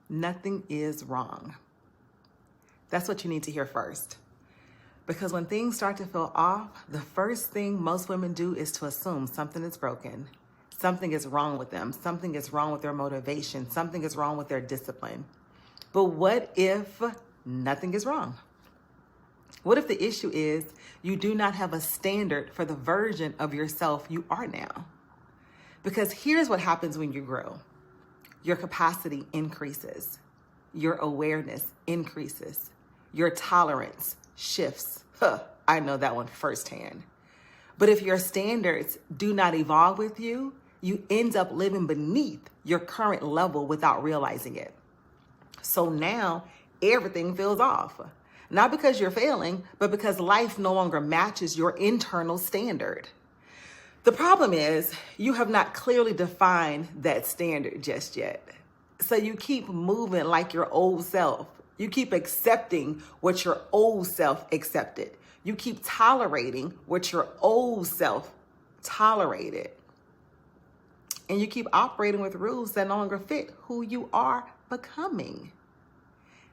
nothing is wrong. That's what you need to hear first. Because when things start to feel off, the first thing most women do is to assume something is broken. Something is wrong with them. Something is wrong with their motivation. Something is wrong with their discipline. But what if nothing is wrong? What if the issue is you do not have a standard for the version of yourself you are now? Because here's what happens when you grow. Your capacity increases. Your awareness increases. Your tolerance shifts. I know that one firsthand. But if your standards do not evolve with you, you end up living beneath your current level without realizing it. So now everything feels off. Not because you're failing, but because life no longer matches your internal standard. The problem is you have not clearly defined that standard just yet. So you keep moving like your old self. You keep accepting what your old self accepted. You keep tolerating what your old self tolerated. And you keep operating with rules that no longer fit who you are becoming.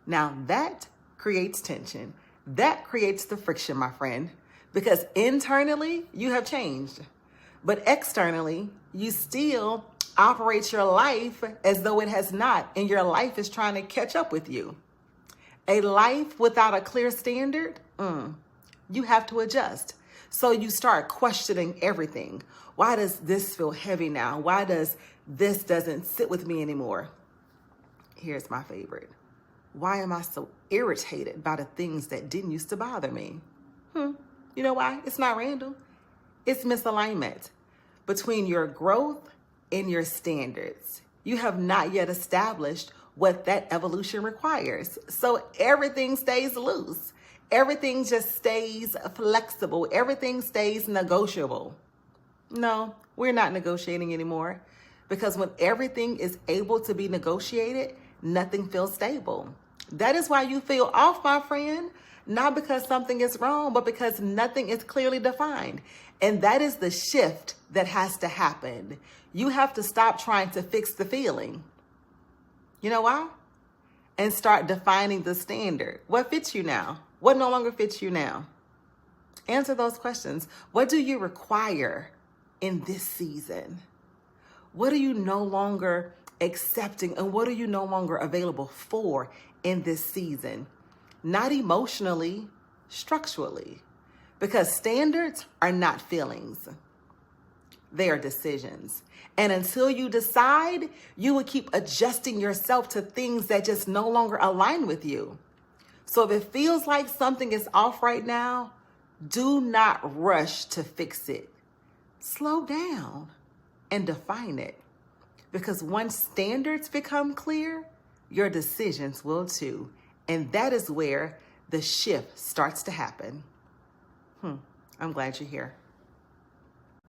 Now that creates tension. That creates the friction, my friend, because internally you have changed, but externally you still operate your life as though it has not, and your life is trying to catch up with you. A life without a clear standard, you have to adjust. So you start questioning everything. Why does this feel heavy now? Why does this doesn't sit with me anymore? Here's my favorite. Why am I so irritated by the things that didn't used to bother me? You know why? It's not random. It's misalignment between your growth and your standards. You have not yet established what that evolution requires. So everything stays loose. Everything just stays flexible. Everything stays negotiable. No, we're not negotiating anymore, because when everything is able to be negotiated, nothing feels stable. That is why you feel off, my friend, not because something is wrong, but because nothing is clearly defined. And that is the shift that has to happen. You have to stop trying to fix the feeling. You know why? And start defining the standard. What fits you now? What no longer fits you now? Answer those questions. What do you require in this season? What are you no longer accepting, and what are you no longer available for in this season? Not emotionally, structurally, because standards are not feelings. They are decisions. And until you decide, you will keep adjusting yourself to things that just no longer align with you. So if it feels like something is off right now, do not rush to fix it. Slow down and define it. Because once standards become clear, your decisions will too. And that is where the shift starts to happen. I'm glad you're here.